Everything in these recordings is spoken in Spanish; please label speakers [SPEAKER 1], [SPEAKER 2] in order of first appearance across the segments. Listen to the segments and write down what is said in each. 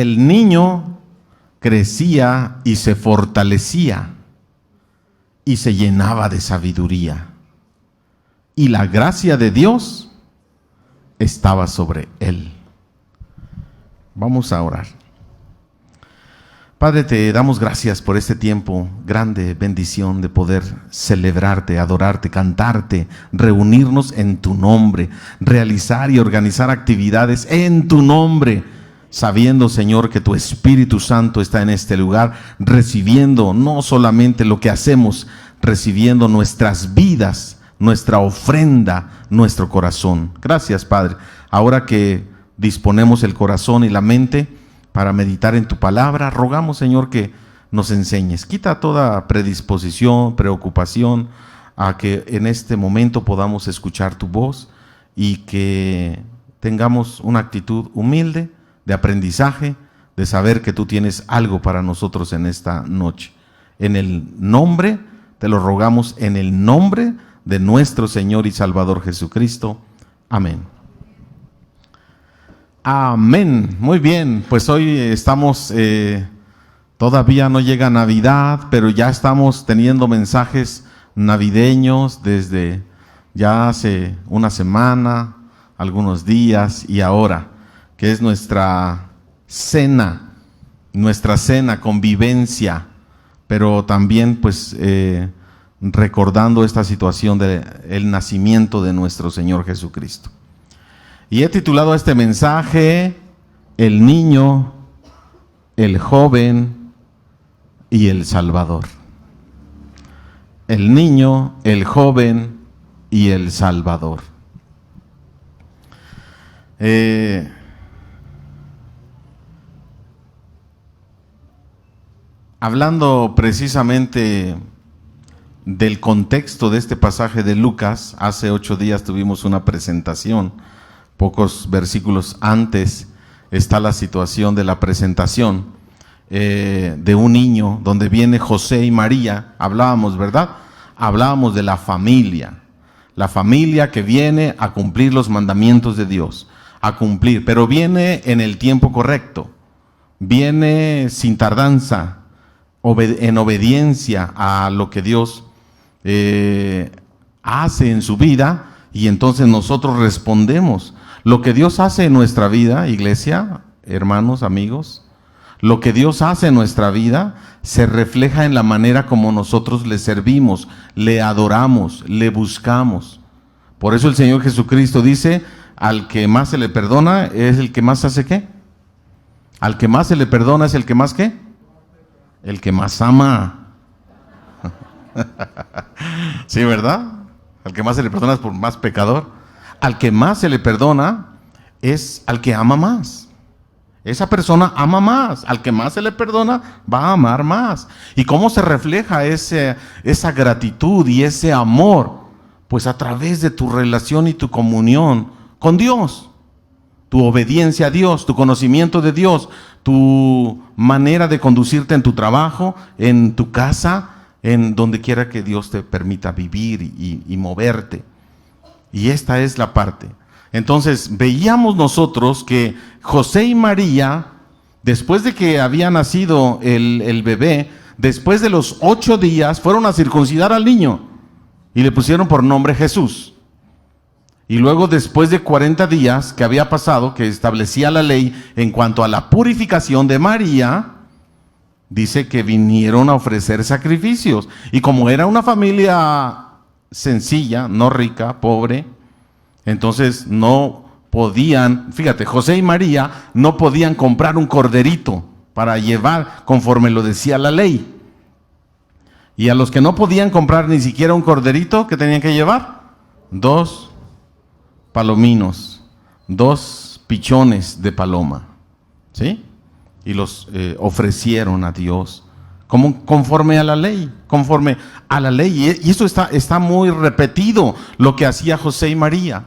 [SPEAKER 1] el niño crecía y se fortalecía y se llenaba de sabiduría, y la gracia de Dios estaba sobre él. Vamos a orar. Padre, te damos gracias por este tiempo, grande bendición de poder celebrarte, adorarte, cantarte, reunirnos en tu nombre, realizar y organizar actividades en tu nombre, sabiendo, Señor, que tu Espíritu Santo está en este lugar, recibiendo no solamente lo que hacemos, recibiendo nuestras vidas, nuestra ofrenda, nuestro corazón. Gracias, Padre. Ahora que disponemos el corazón y la mente para meditar en tu palabra, rogamos, Señor, que nos enseñes. Quita toda predisposición, preocupación, a que en este momento podamos escuchar tu voz y que tengamos una actitud humilde de aprendizaje, de saber que tú tienes algo para nosotros en esta noche. En el nombre, te lo rogamos, en el nombre de nuestro Señor y Salvador Jesucristo. Amén. Amén. Muy bien, pues hoy estamos, todavía no llega Navidad, pero ya estamos teniendo mensajes navideños desde ya hace una semana, algunos días y ahora, que es nuestra cena, convivencia, pero también pues recordando esta situación del nacimiento de nuestro Señor Jesucristo. Y he titulado a este mensaje, El niño, el joven y el Salvador. El niño, el joven y el Salvador. Hablando precisamente del contexto de este pasaje de Lucas, hace 8 días tuvimos una presentación. Pocos versículos antes está la situación de la presentación de un niño donde viene José y María. Hablábamos, ¿verdad? Hablábamos de la familia que viene a cumplir los mandamientos de Dios, a cumplir, pero viene en el tiempo correcto, viene sin tardanza, en obediencia a lo que Dios hace en su vida, y entonces nosotros respondemos. Lo que Dios hace en nuestra vida, iglesia, hermanos, amigos, lo que Dios hace en nuestra vida se refleja en la manera como nosotros le servimos, le adoramos, le buscamos. Por eso el Señor Jesucristo dice, al que más se le perdona es el que más hace ¿qué? Al que más se le perdona es el que más ¿qué? El que más ama. Sí, ¿verdad? Al que más se le perdona es por más pecador. Al que más se le perdona es al que ama más. Esa persona ama más. Al que más se le perdona va a amar más. ¿Y cómo se refleja esa gratitud y ese amor? Pues a través de tu relación y tu comunión con Dios. Tu obediencia a Dios, tu conocimiento de Dios, tu manera de conducirte en tu trabajo, en tu casa, en donde quiera que Dios te permita vivir y moverte. Y esta es la parte. Entonces veíamos nosotros que José y María, después de que había nacido el bebé, después de los 8 días fueron a circuncidar al niño y le pusieron por nombre Jesús. Y luego, después de 40 días que había pasado, que establecía la ley en cuanto a la purificación de María, dice que vinieron a ofrecer sacrificios. Y como era una familia sencilla, no rica, pobre, entonces no podían, fíjate, José y María no podían comprar un corderito para llevar conforme lo decía la ley. Y a los que no podían comprar ni siquiera un corderito, ¿qué tenían que llevar? 2 palominos, 2 pichones de paloma, ¿sí? Y los ofrecieron a Dios conforme a la ley, y eso está muy repetido, lo que hacía José y María.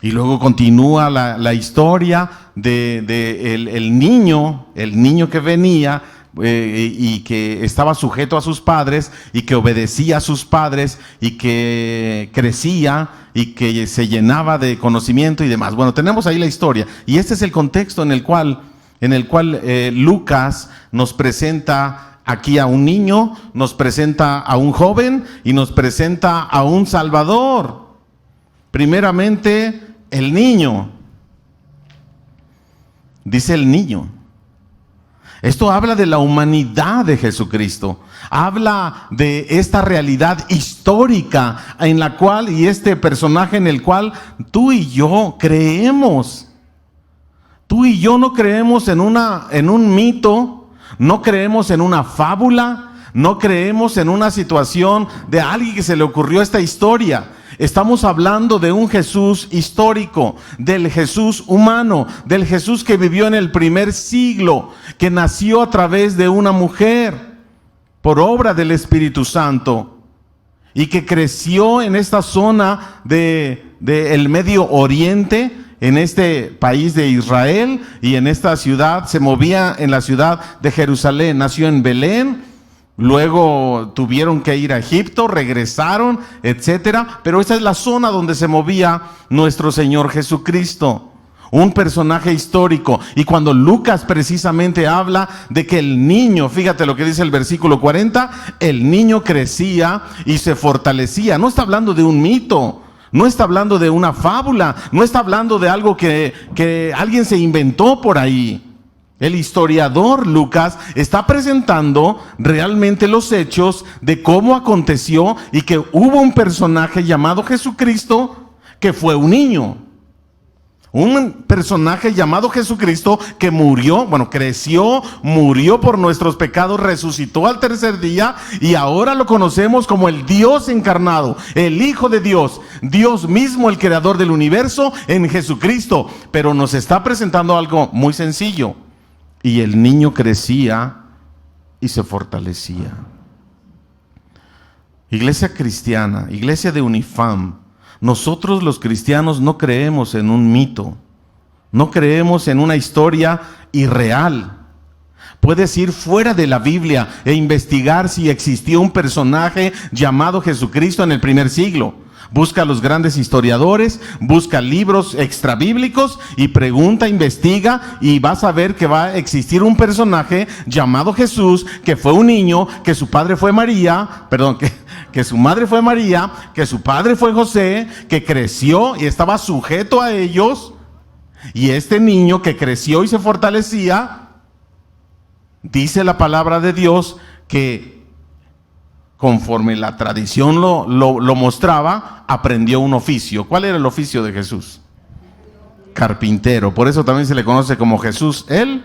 [SPEAKER 1] Y luego continúa la historia de el niño que venía y que estaba sujeto a sus padres y que obedecía a sus padres y que crecía y que se llenaba de conocimiento y demás. Bueno, tenemos ahí la historia y este es el contexto en el cual en el cual Lucas nos presenta aquí a un niño, nos presenta a un joven y nos presenta a un Salvador. Primeramente, el niño. Dice el niño. Esto habla de la humanidad de Jesucristo. Habla de esta realidad histórica en la cual, y este personaje en el cual tú y yo creemos. Tú y yo no creemos en un mito, no creemos en una fábula, no creemos en una situación de alguien que se le ocurrió esta historia. Estamos hablando de un Jesús histórico, del Jesús humano, del Jesús que vivió en el primer siglo, que nació a través de una mujer, por obra del Espíritu Santo, y que creció en esta zona del Medio Oriente, en este país de Israel, y en esta ciudad, se movía en la ciudad de Jerusalén, nació en Belén. Luego tuvieron que ir a Egipto, regresaron, etcétera. Pero esa es la zona donde se movía nuestro Señor Jesucristo, un personaje histórico. Y cuando Lucas precisamente habla de que el niño, fíjate lo que dice el versículo 40, el niño crecía y se fortalecía. No está hablando de un mito, no está hablando de una fábula, no está hablando de algo que alguien se inventó por ahí. El historiador Lucas está presentando realmente los hechos de cómo aconteció y que hubo un personaje llamado Jesucristo que fue un niño. Un personaje llamado Jesucristo que murió, creció, murió por nuestros pecados, resucitó al tercer día y ahora lo conocemos como el Dios encarnado, el Hijo de Dios, Dios mismo, el creador del universo en Jesucristo. Pero nos está presentando algo muy sencillo. Y el niño crecía y se fortalecía. Iglesia cristiana, iglesia de Unifam, nosotros los cristianos no creemos en un mito, no creemos en una historia irreal. Puedes ir fuera de la Biblia e investigar si existió un personaje llamado Jesucristo en el primer siglo. Busca a los grandes historiadores, busca libros extrabíblicos y pregunta, investiga, y vas a ver que va a existir un personaje llamado Jesús, que fue un niño, que su padre fue María, que su madre fue María, que su padre fue José, que creció y estaba sujeto a ellos. Y este niño que creció y se fortalecía, dice la palabra de Dios que conforme la tradición lo mostraba, aprendió un oficio. ¿Cuál era el oficio de Jesús? Carpintero. Por eso también se le conoce como Jesús el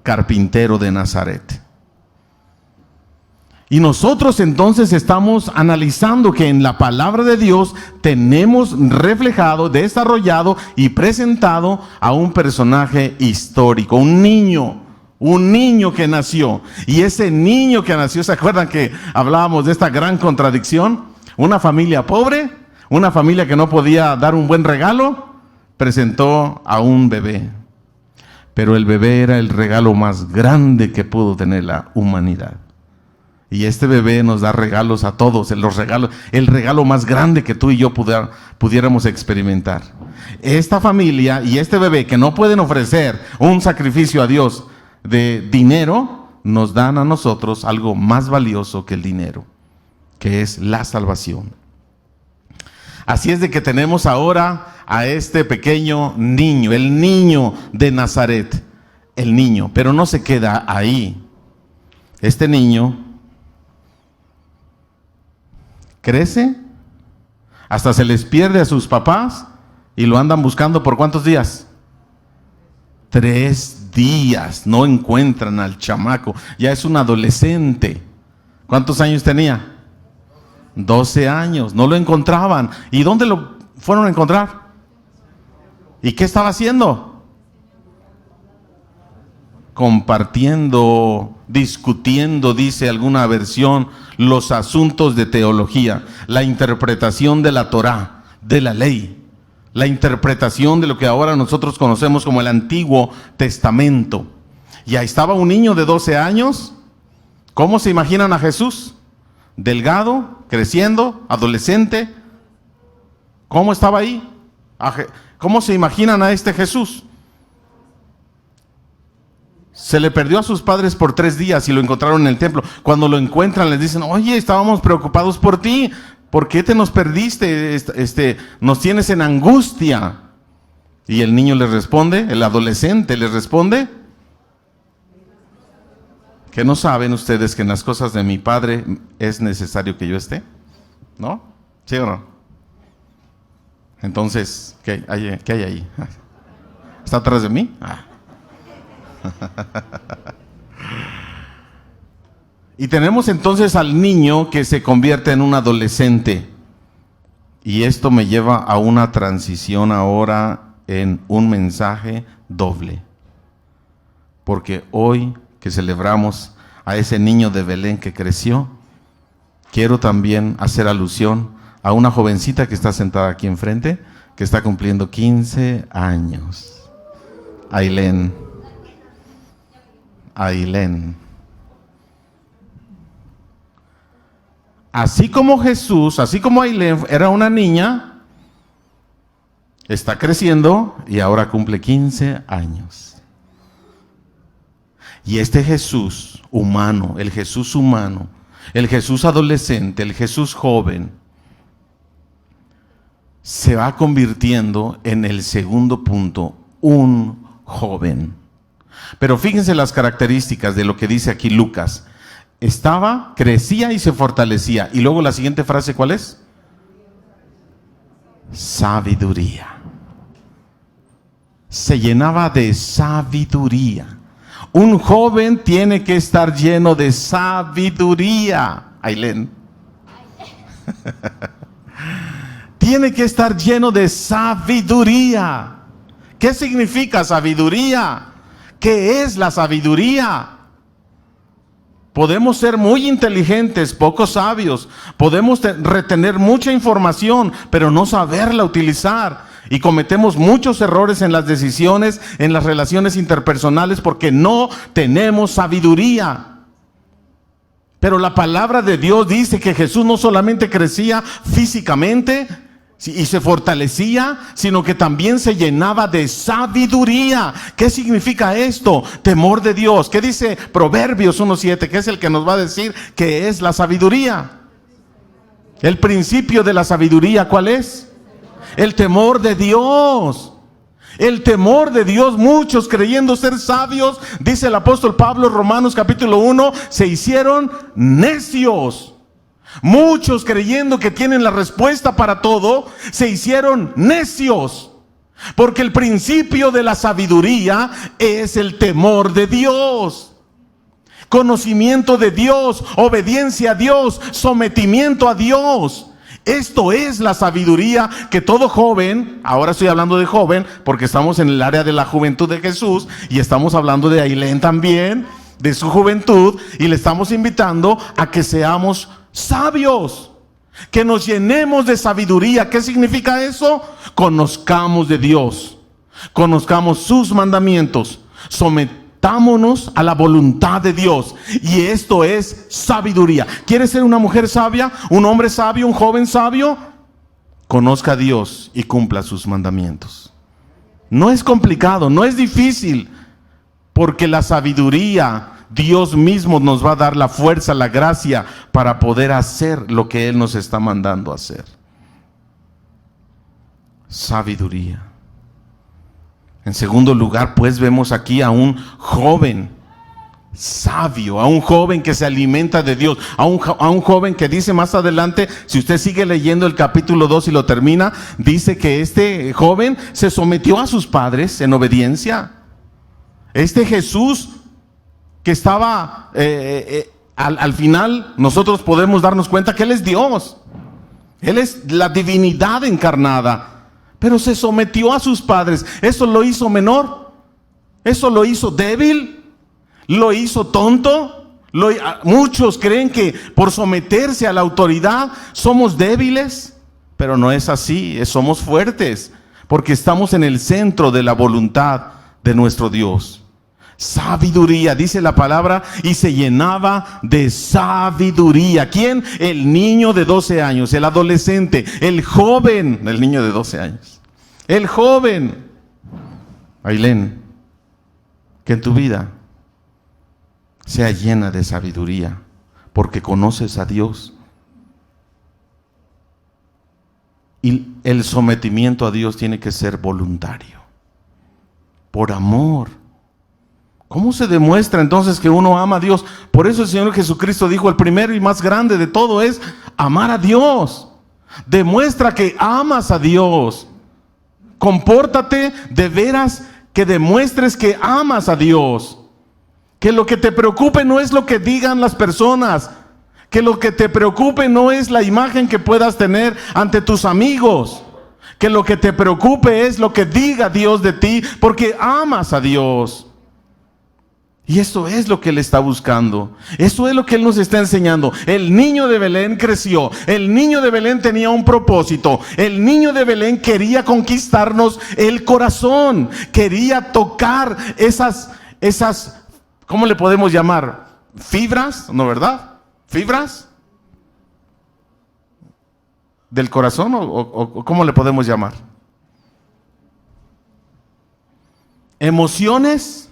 [SPEAKER 1] carpintero de Nazaret. Y nosotros entonces estamos analizando que en la palabra de Dios tenemos reflejado, desarrollado y presentado a un personaje histórico, un niño que nació. Y ese niño que nació, ¿se acuerdan que hablábamos de esta gran contradicción? Una familia pobre, una familia que no podía dar un buen regalo, presentó a un bebé. Pero el bebé era el regalo más grande que pudo tener la humanidad. Y este bebé nos da regalos a todos, el regalo más grande que tú y yo pudiéramos experimentar. Esta familia y este bebé que no pueden ofrecer un sacrificio a Dios de dinero, nos dan a nosotros algo más valioso que el dinero, que es la salvación. Así es de que tenemos ahora a este pequeño niño, el niño de Nazaret, el niño, pero no se queda ahí. Este niño crece, hasta se les pierde a sus papás y lo andan buscando ¿por cuántos días? 3 días, no encuentran al chamaco, ya es un adolescente. ¿Cuántos años tenía? 12 años, no lo encontraban. ¿Y dónde lo fueron a encontrar? ¿Y qué estaba haciendo? Compartiendo, discutiendo, dice alguna versión, los asuntos de teología, la interpretación de la Torá, de la ley. La interpretación de lo que ahora nosotros conocemos como el Antiguo Testamento. Y ahí estaba un niño de 12 años. ¿Cómo se imaginan a Jesús? Delgado, creciendo, adolescente. ¿Cómo estaba ahí? ¿Cómo se imaginan a este Jesús? Se le perdió a sus padres por 3 días y lo encontraron en el templo. Cuando lo encuentran les dicen, oye, estábamos preocupados por ti. ¿Por qué te nos perdiste? Nos tienes en angustia. Y el niño les responde, el adolescente les responde, ¿que no saben ustedes que en las cosas de mi padre es necesario que yo esté? ¿No? ¿Sí o no? Entonces, ¿qué hay ahí? ¿Está atrás de mí? Y tenemos entonces al niño que se convierte en un adolescente. Y esto me lleva a una transición ahora en un mensaje doble. Porque hoy que celebramos a ese niño de Belén que creció, quiero también hacer alusión a una jovencita que está sentada aquí enfrente, que está cumpliendo 15 años. Ailén. Así como Jesús, así como Ailén era una niña, está creciendo y ahora cumple 15 años. Y este Jesús humano, el Jesús adolescente, el Jesús joven, se va convirtiendo en el segundo punto, un joven. Pero fíjense las características de lo que dice aquí Lucas. Crecía y se fortalecía. Y luego la siguiente frase, ¿cuál es? Sabiduría. Se llenaba de sabiduría. Un joven tiene que estar lleno de sabiduría. Ailén. Tiene que estar lleno de sabiduría. ¿Qué significa sabiduría? ¿Qué es la sabiduría? Podemos ser muy inteligentes, poco sabios. Podemos retener mucha información, pero no saberla utilizar. Y cometemos muchos errores en las decisiones, en las relaciones interpersonales, porque no tenemos sabiduría. Pero la palabra de Dios dice que Jesús no solamente crecía físicamente y se fortalecía, sino que también se llenaba de sabiduría. ¿Qué significa esto? Temor de Dios. ¿Qué dice Proverbios 1:7? Que es el que nos va a decir qué es la sabiduría. El principio de la sabiduría, ¿cuál es? El temor de Dios. El temor de Dios. Muchos creyendo ser sabios, dice el apóstol Pablo, Romanos capítulo 1, se hicieron necios. Muchos creyendo que tienen la respuesta para todo, se hicieron necios. Porque el principio de la sabiduría es el temor de Dios. Conocimiento de Dios, obediencia a Dios, sometimiento a Dios. Esto es la sabiduría que todo joven, ahora estoy hablando de joven porque estamos en el área de la juventud de Jesús y estamos hablando de Ailén también, de su juventud, y le estamos invitando a que seamos sabios, que nos llenemos de sabiduría. ¿Qué significa eso? Conozcamos de Dios, conozcamos sus mandamientos, sometámonos a la voluntad de Dios, y esto es sabiduría. ¿Quieres ser una mujer sabia, un hombre sabio, un joven sabio? Conozca a Dios y cumpla sus mandamientos. No es complicado, no es difícil, porque la sabiduría, Dios mismo nos va a dar la fuerza, la gracia para poder hacer lo que Él nos está mandando hacer. Sabiduría. En segundo lugar, pues vemos aquí a un joven sabio, a un joven que se alimenta de Dios, a un joven que dice más adelante, si usted sigue leyendo el capítulo 2 y lo termina, dice que este joven se sometió a sus padres en obediencia. Este Jesús que estaba, al final nosotros podemos darnos cuenta que Él es Dios. Él es la divinidad encarnada, pero se sometió a sus padres. ¿Eso lo hizo menor? ¿Eso lo hizo débil? ¿Lo hizo tonto? Muchos creen que por someterse a la autoridad somos débiles, pero no es así, somos fuertes, porque estamos en el centro de la voluntad de nuestro Dios. Sabiduría, dice la palabra, y se llenaba de sabiduría. ¿Quién? El niño de 12 años, el adolescente, el joven, el niño de 12 años. El joven. Ailén, que en tu vida sea llena de sabiduría, porque conoces a Dios. Y el sometimiento a Dios tiene que ser voluntario, por amor. ¿Cómo se demuestra entonces que uno ama a Dios? Por eso el Señor Jesucristo dijo, el primero y más grande de todo es amar a Dios. Demuestra que amas a Dios. Compórtate de veras, que demuestres que amas a Dios. Que lo que te preocupe no es lo que digan las personas. Que lo que te preocupe no es la imagen que puedas tener ante tus amigos. Que lo que te preocupe es lo que diga Dios de ti, porque amas a Dios. Y eso es lo que Él está buscando. Eso es lo que Él nos está enseñando. El niño de Belén creció. El niño de Belén tenía un propósito. El niño de Belén quería conquistarnos el corazón. Quería tocar esas, ¿cómo le podemos llamar? Fibras, ¿no, verdad? ¿Fibras? ¿Del corazón o cómo le podemos llamar? ¿Emociones?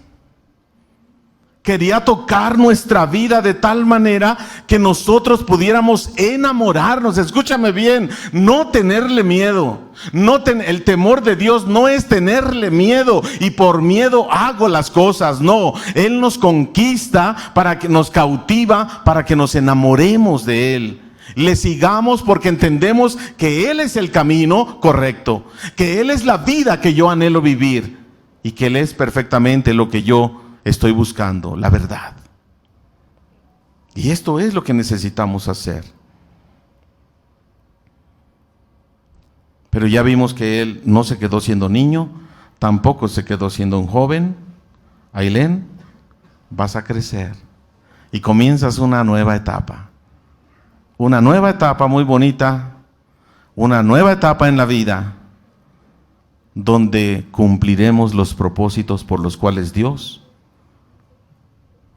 [SPEAKER 1] Quería tocar nuestra vida de tal manera que nosotros pudiéramos enamorarnos. Escúchame bien, no tenerle miedo. El temor de Dios no es tenerle miedo y por miedo hago las cosas. No, Él nos conquista, para que nos cautiva, para que nos enamoremos de Él. Le sigamos porque entendemos que Él es el camino correcto, que Él es la vida que yo anhelo vivir y que Él es perfectamente lo que yo estoy buscando, la verdad. Y esto es lo que necesitamos hacer. Pero ya vimos que Él no se quedó siendo niño, tampoco se quedó siendo un joven. Ailén, vas a crecer y comienzas una nueva etapa. Una nueva etapa muy bonita, una nueva etapa en la vida, donde cumpliremos los propósitos por los cuales Dios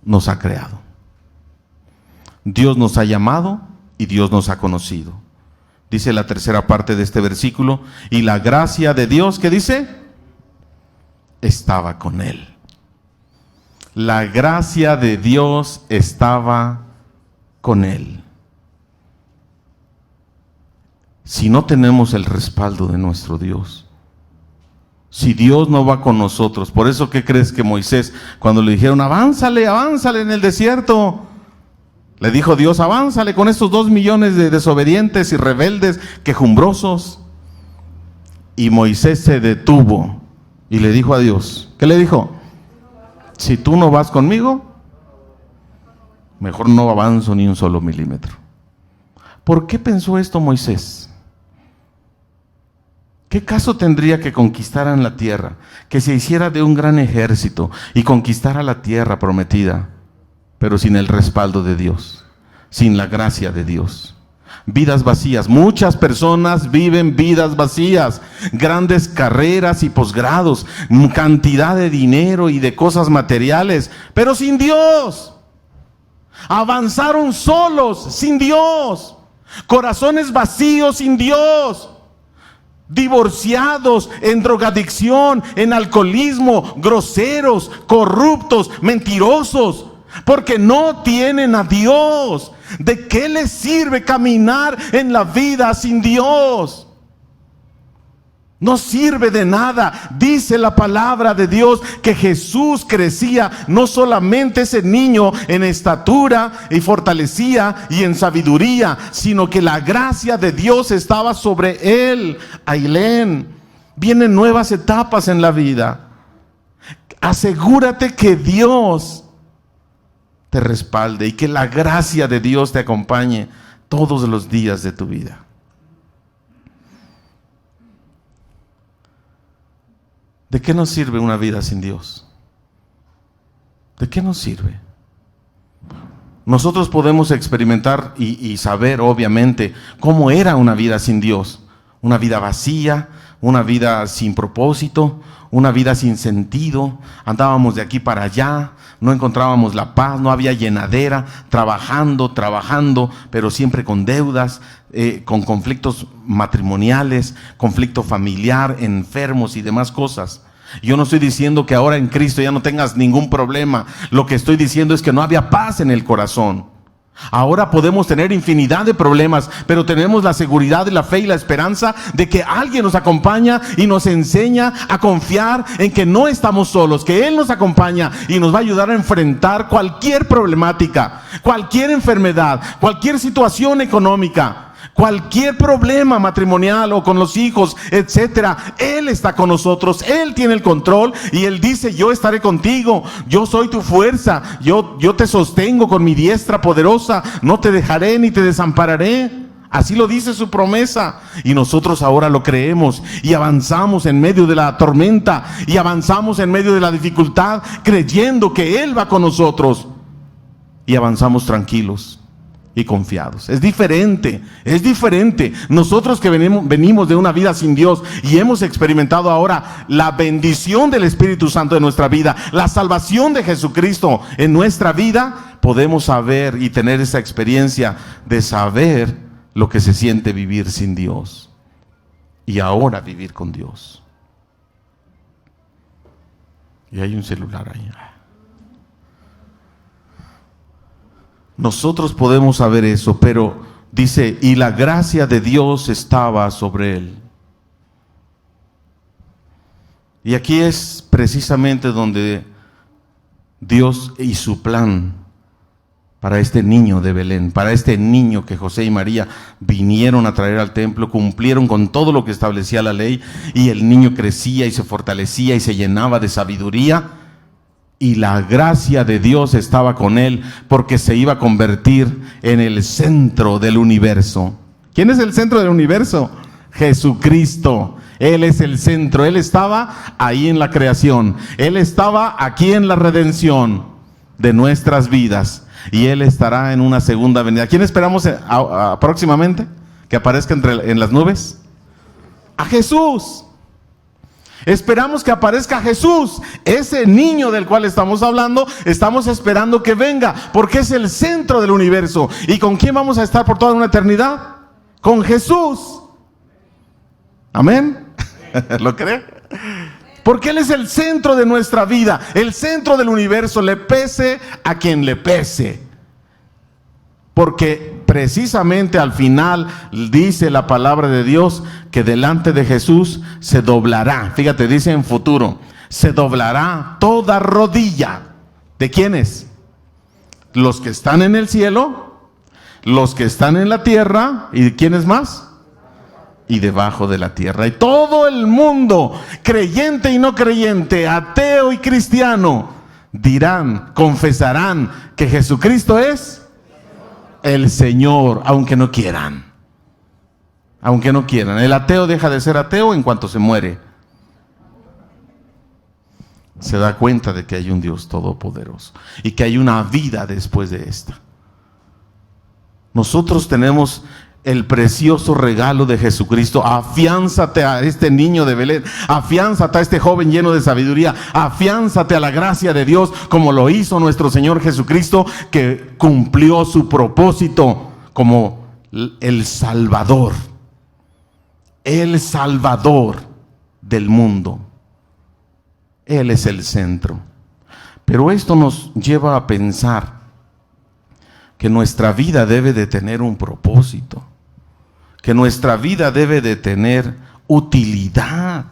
[SPEAKER 1] nos ha creado. Dios nos ha llamado y Dios nos ha conocido. Dice la tercera parte de este versículo, y la gracia de Dios, ¿qué dice? Estaba con él. La gracia de Dios estaba con él. Si no tenemos el respaldo de nuestro Dios, si Dios no va con nosotros, por eso, ¿qué crees que Moisés, cuando le dijeron, avánzale, avánzale en el desierto? Le dijo Dios, avánzale con estos 2 millones de desobedientes y rebeldes, quejumbrosos. Y Moisés se detuvo y le dijo a Dios, ¿qué le dijo? Si tú no vas conmigo, mejor no avanzo ni un solo milímetro. ¿Por qué pensó esto Moisés? ¿Qué caso tendría que conquistaran la tierra, que se hiciera de un gran ejército y conquistara la tierra prometida, pero sin el respaldo de Dios, sin la gracia de Dios? Vidas vacías. Muchas personas viven vidas vacías, grandes carreras y posgrados, cantidad de dinero y de cosas materiales, pero sin Dios. Avanzaron solos, sin Dios. Corazones vacíos, sin Dios. Divorciados, en drogadicción, en alcoholismo, groseros, corruptos, mentirosos, porque no tienen a Dios. ¿De qué les sirve caminar en la vida sin Dios? No sirve de nada. Dice la palabra de Dios que Jesús crecía, no solamente ese niño en estatura y fortalecía y en sabiduría, sino que la gracia de Dios estaba sobre él. Ailén, vienen nuevas etapas en la vida. Asegúrate que Dios te respalde y que la gracia de Dios te acompañe todos los días de tu vida. ¿De qué nos sirve una vida sin Dios? ¿De qué nos sirve? Nosotros podemos experimentar y saber, obviamente, cómo era una vida sin Dios. Una vida vacía, una vida sin propósito, una vida sin sentido. Andábamos de aquí para allá, no encontrábamos la paz, no había llenadera, trabajando, pero siempre con deudas, con conflictos matrimoniales, conflicto familiar, enfermos y demás cosas. Yo no estoy diciendo que ahora en Cristo ya no tengas ningún problema. Lo que estoy diciendo es que no había paz en el corazón. Ahora podemos tener infinidad de problemas, pero tenemos la seguridad de la fe y la esperanza de que alguien nos acompaña y nos enseña a confiar en que no estamos solos, que Él nos acompaña y nos va a ayudar a enfrentar cualquier problemática, cualquier enfermedad, cualquier situación económica, cualquier problema matrimonial o con los hijos, etcétera. Él está con nosotros, Él tiene el control y Él dice: yo estaré contigo, yo soy tu fuerza, yo te sostengo con mi diestra poderosa, no te dejaré ni te desampararé. Así lo dice su promesa, y nosotros ahora lo creemos y avanzamos en medio de la tormenta y avanzamos en medio de la dificultad, creyendo que Él va con nosotros, y avanzamos tranquilos y confiados. Es diferente. Nosotros que venimos de una vida sin Dios y hemos experimentado ahora la bendición del Espíritu Santo en nuestra vida, la salvación de Jesucristo en nuestra vida, podemos saber y tener esa experiencia de saber lo que se siente vivir sin Dios y ahora vivir con Dios. Y hay un celular ahí. Nosotros podemos saber eso, pero dice: y la gracia de Dios estaba sobre él. Y aquí es precisamente donde Dios y su plan para este niño de Belén, para este niño que José y María vinieron a traer al templo, cumplieron con todo lo que establecía la ley, y el niño crecía y se fortalecía y se llenaba de sabiduría. Y la gracia de Dios estaba con él, porque se iba a convertir en el centro del universo. ¿Quién es el centro del universo? Jesucristo. Él es el centro. Él estaba ahí en la creación. Él estaba aquí en la redención de nuestras vidas. Y Él estará en una segunda venida. ¿Quién esperamos próximamente que aparezca en las nubes? A Jesús. Esperamos que aparezca Jesús, ese niño del cual estamos hablando. Estamos esperando que venga, porque es el centro del universo. ¿Y con quién vamos a estar por toda una eternidad? Con Jesús. Amén. ¿Lo cree? Porque Él es el centro de nuestra vida, el centro del universo, le pese a quien le pese. Porque precisamente al final dice la palabra de Dios que delante de Jesús se doblará. Fíjate, dice en futuro: se doblará toda rodilla. ¿De quiénes? Los que están en el cielo, los que están en la tierra, ¿y quiénes más? Y debajo de la tierra. Y todo el mundo, creyente y no creyente, ateo y cristiano, dirán, confesarán que Jesucristo es el Señor, aunque no quieran. Aunque no quieran. El ateo deja de ser ateo en cuanto se muere. Se da cuenta de que hay un Dios todopoderoso y que hay una vida después de esta. Nosotros tenemos el precioso regalo de Jesucristo. Afiánzate a este niño de Belén, afiánzate a este joven lleno de sabiduría, afiánzate a la gracia de Dios, como lo hizo nuestro Señor Jesucristo, que cumplió su propósito como el Salvador del mundo. Él es el centro. Pero esto nos lleva a pensar que nuestra vida debe de tener un propósito, que nuestra vida debe de tener utilidad.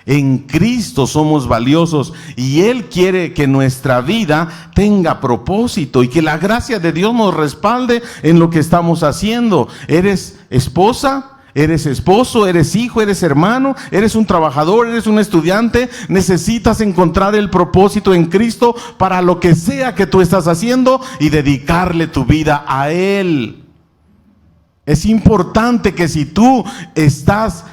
[SPEAKER 1] En Cristo somos valiosos y Él quiere que nuestra vida tenga propósito y que la gracia de Dios nos respalde en lo que estamos haciendo. ¿Eres esposa? ¿Eres esposo? ¿Eres hijo? ¿Eres hermano? ¿Eres un trabajador? ¿Eres un estudiante? Necesitas encontrar el propósito en Cristo para lo que sea que tú estás haciendo y dedicarle tu vida a Él. Es importante que si tú estás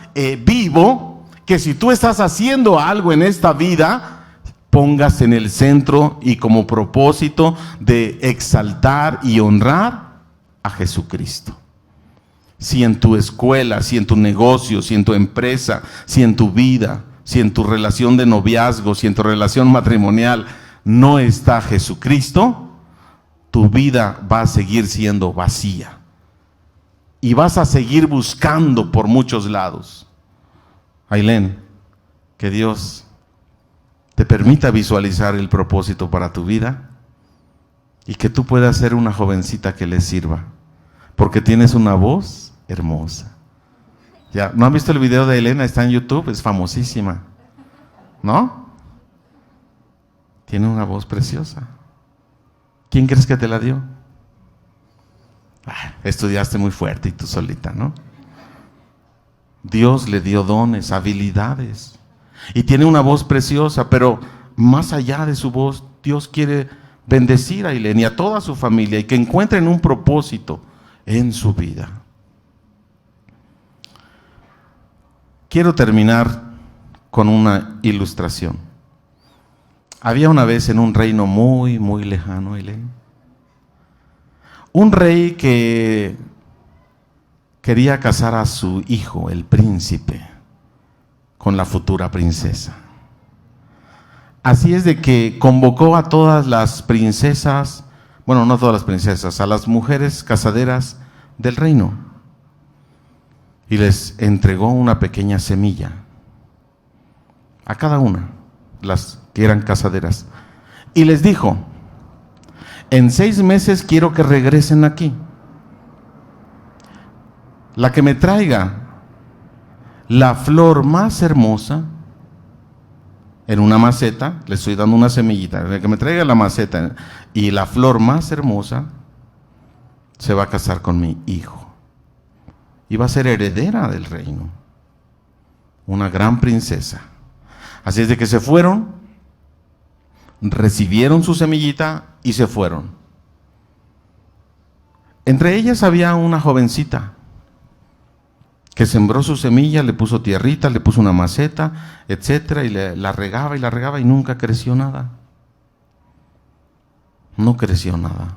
[SPEAKER 1] vivo, que si tú estás haciendo algo en esta vida, pongas en el centro y como propósito de exaltar y honrar a Jesucristo. Si en tu escuela, si en tu negocio, si en tu empresa, si en tu vida, si en tu relación de noviazgo, si en tu relación matrimonial no está Jesucristo, tu vida va a seguir siendo vacía. Y vas a seguir buscando por muchos lados. Ailén, que Dios te permita visualizar el propósito para tu vida y que tú puedas ser una jovencita que le sirva, porque tienes una voz hermosa. Ya, ¿no han visto el video de Elena? Está en YouTube, es famosísima, ¿no? Tiene una voz preciosa. ¿Quién crees que te la dio? Estudiaste muy fuerte y tú solita, ¿no? Dios le dio dones, habilidades, y tiene una voz preciosa, pero más allá de su voz, Dios quiere bendecir a Elena y a toda su familia y que encuentren un propósito en su vida. Quiero terminar con una ilustración. Había una vez en un reino muy, muy lejano, Elena, un rey que quería casar a su hijo, el príncipe, con la futura princesa. Así es de que convocó a todas las princesas, bueno, no todas las princesas, a las mujeres casaderas del reino, y les entregó una pequeña semilla a cada una, las que eran casaderas, y les dijo: en 6 meses quiero que regresen aquí. La que me traiga la flor más hermosa en una maceta, le estoy dando una semillita, la que me traiga la maceta y la flor más hermosa, se va a casar con mi hijo y va a ser heredera del reino, una gran princesa. Así es de que se fueron, recibieron su semillita y se fueron. Entre ellas había una jovencita que sembró su semilla, le puso tierrita, le puso una maceta, etcétera, y la regaba y nunca creció nada. No creció nada.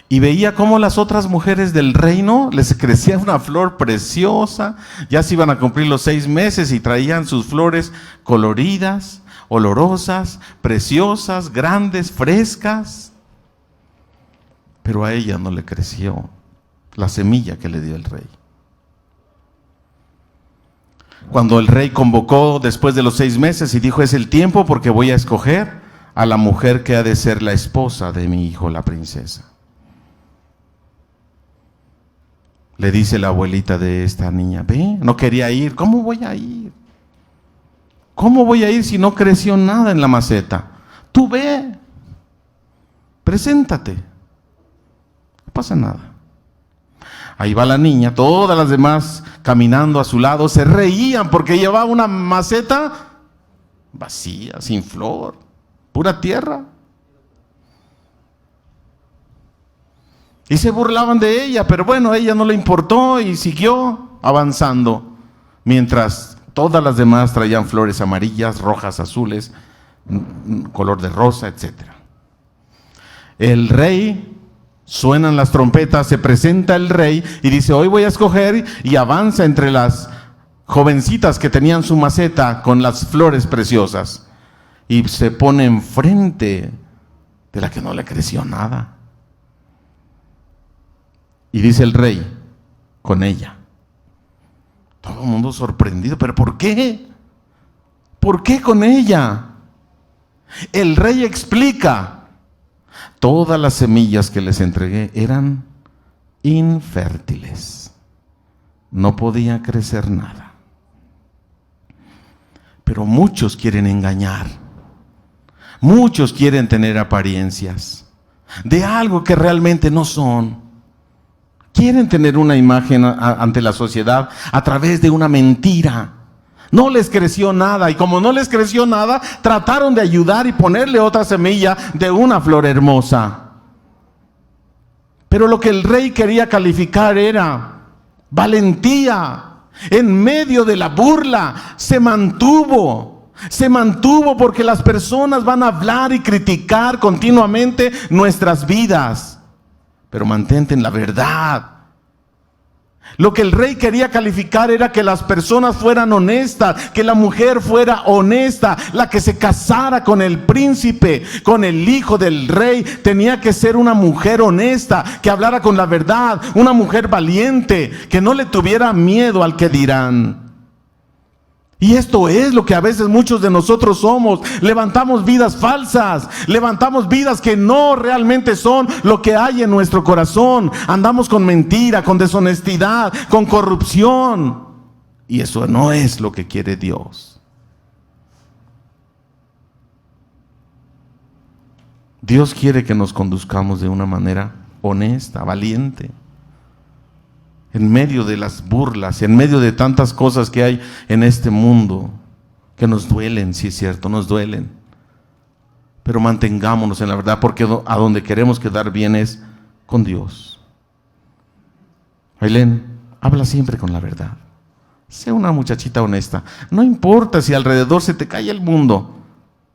[SPEAKER 1] Y veía cómo las otras mujeres del reino les crecía una flor preciosa. Ya se iban a cumplir los 6 meses y traían sus flores coloridas, olorosas, preciosas, grandes, frescas. Pero a ella no le creció la semilla que le dio el rey. Cuando el rey convocó después de los 6 meses y dijo: es el tiempo porque voy a escoger a la mujer que ha de ser la esposa de mi hijo, la princesa. Le dice la abuelita de esta niña: ve, no quería ir. ¿Cómo voy a ir? ¿Cómo voy a ir si no creció nada en la maceta? Tú ve, preséntate, no pasa nada. Ahí va la niña, todas las demás caminando a su lado se reían porque llevaba una maceta vacía, sin flor, pura tierra. Y se burlaban de ella, pero bueno, a ella no le importó y siguió avanzando, mientras todas las demás traían flores amarillas, rojas, azules, color de rosa, etc. El rey, suenan las trompetas, se presenta el rey y dice: hoy voy a escoger, y avanza entre las jovencitas que tenían su maceta con las flores preciosas y se pone enfrente de la que no le creció nada. Y dice el rey: con ella. Todo el mundo sorprendido, ¿pero por qué? ¿Por qué con ella? El rey explica: todas las semillas que les entregué eran infértiles, no podía crecer nada. Pero muchos quieren engañar, muchos quieren tener apariencias de algo que realmente no son. Quieren tener una imagen ante la sociedad a través de una mentira. No les creció nada, y como no les creció nada, trataron de ayudar y ponerle otra semilla de una flor hermosa. Pero lo que el rey quería calificar era valentía. En medio de la burla se mantuvo porque las personas van a hablar y criticar continuamente nuestras vidas. Pero mantente en la verdad. Lo que el rey quería calificar era que las personas fueran honestas, que la mujer fuera honesta, la que se casara con el príncipe, con el hijo del rey, tenía que ser una mujer honesta, que hablara con la verdad, una mujer valiente, que no le tuviera miedo al que dirán. Y esto es lo que a veces muchos de nosotros somos. Levantamos vidas falsas, levantamos vidas que no realmente son lo que hay en nuestro corazón. Andamos con mentira, con deshonestidad, con corrupción. Y eso no es lo que quiere Dios. Dios quiere que nos conduzcamos de una manera honesta, valiente. En medio de las burlas, en medio de tantas cosas que hay en este mundo, que nos duelen, sí es cierto, nos duelen. Pero mantengámonos en la verdad, porque a donde queremos quedar bien es con Dios. Ailén, habla siempre con la verdad. Sé una muchachita honesta. No importa si alrededor se te cae el mundo,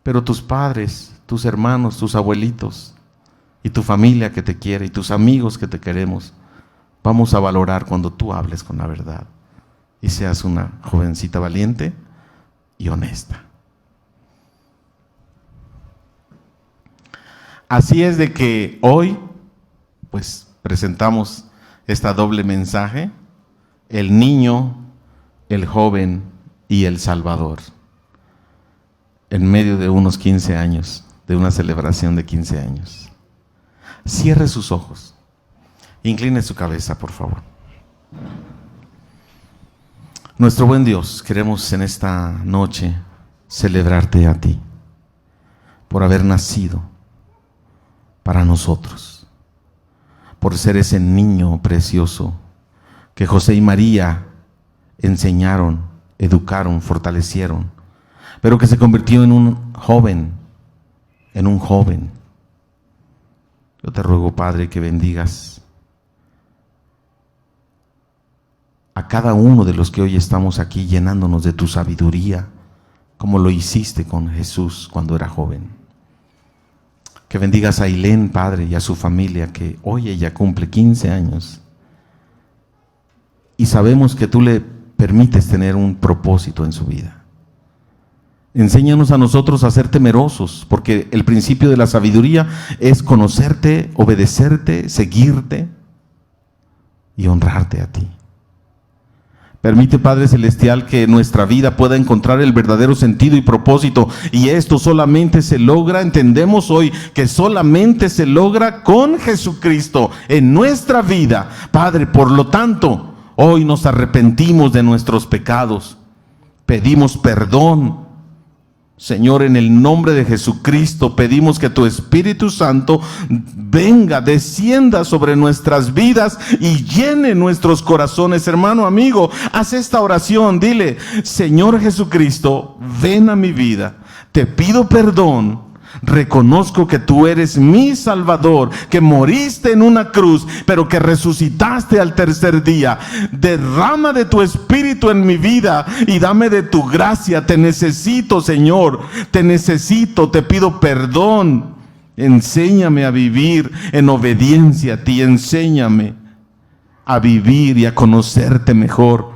[SPEAKER 1] pero tus padres, tus hermanos, tus abuelitos y tu familia que te quiere y tus amigos que te queremos, vamos a valorar cuando tú hables con la verdad y seas una jovencita valiente y honesta. Así es de que hoy, pues, presentamos esta doble mensaje: el niño, el joven y el Salvador, en medio de unos 15 años, de una celebración de 15 años. Cierre sus ojos. Incline su cabeza, por favor. Nuestro buen Dios, queremos en esta noche celebrarte a ti por haber nacido para nosotros, por ser ese niño precioso que José y María enseñaron, educaron, fortalecieron, pero que se convirtió en un joven, Yo te ruego, Padre, que bendigas a cada uno de los que hoy estamos aquí, llenándonos de tu sabiduría, como lo hiciste con Jesús cuando era joven. Que bendigas a Ailén, Padre, y a su familia, que hoy ella cumple 15 años. Y sabemos que tú le permites tener un propósito en su vida. Enséñanos a nosotros a ser temerosos, porque el principio de la sabiduría es conocerte, obedecerte, seguirte y honrarte a ti. Permite, Padre Celestial, que nuestra vida pueda encontrar el verdadero sentido y propósito, y esto solamente se logra, entendemos hoy, que solamente se logra con Jesucristo en nuestra vida. Padre, por lo tanto, hoy nos arrepentimos de nuestros pecados, pedimos perdón. Señor, en el nombre de Jesucristo pedimos que tu Espíritu Santo venga, descienda sobre nuestras vidas y llene nuestros corazones. Hermano, amigo, haz esta oración, dile: Señor Jesucristo, ven a mi vida, te pido perdón. Reconozco que tú eres mi Salvador, que moriste en una cruz, pero que resucitaste al tercer día. Derrama de tu Espíritu en mi vida y dame de tu gracia. Te necesito, Señor, te necesito, te pido perdón. Enséñame a vivir en obediencia a ti, enséñame a vivir y a conocerte mejor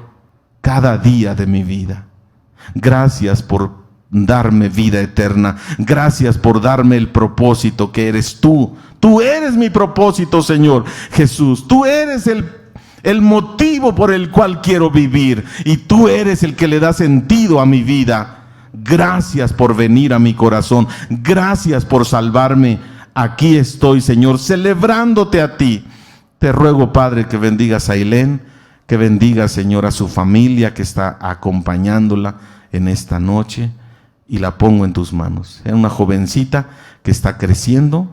[SPEAKER 1] cada día de mi vida. Gracias por darme vida eterna. Gracias por darme el propósito que eres tú. Tú eres mi propósito, Señor Jesús. Tú eres el motivo por el cual quiero vivir, y tú eres el que le da sentido a mi vida. Gracias por venir a mi corazón. Gracias por salvarme. Aquí estoy, Señor, celebrándote a ti. Te ruego, Padre, que bendigas a Ailén, que bendigas, Señor, a su familia que está acompañándola en esta noche. Y la pongo en tus manos. Es una jovencita que está creciendo,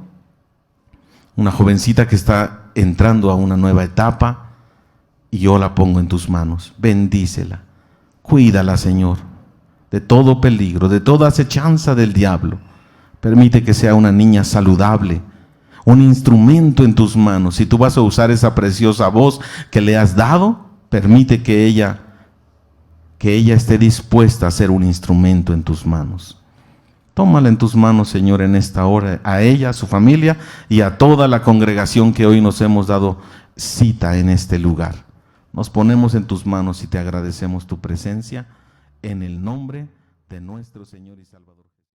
[SPEAKER 1] una jovencita que está entrando a una nueva etapa, y yo la pongo en tus manos. Bendícela, cuídala, Señor, de todo peligro, de toda acechanza del diablo. Permite que sea una niña saludable, un instrumento en tus manos. Si tú vas a usar esa preciosa voz que le has dado, permite que ella esté dispuesta a ser un instrumento en tus manos. Tómala en tus manos, Señor, en esta hora, a ella, a su familia y a toda la congregación que hoy nos hemos dado cita en este lugar. Nos ponemos en tus manos y te agradecemos tu presencia en el nombre de nuestro Señor y Salvador.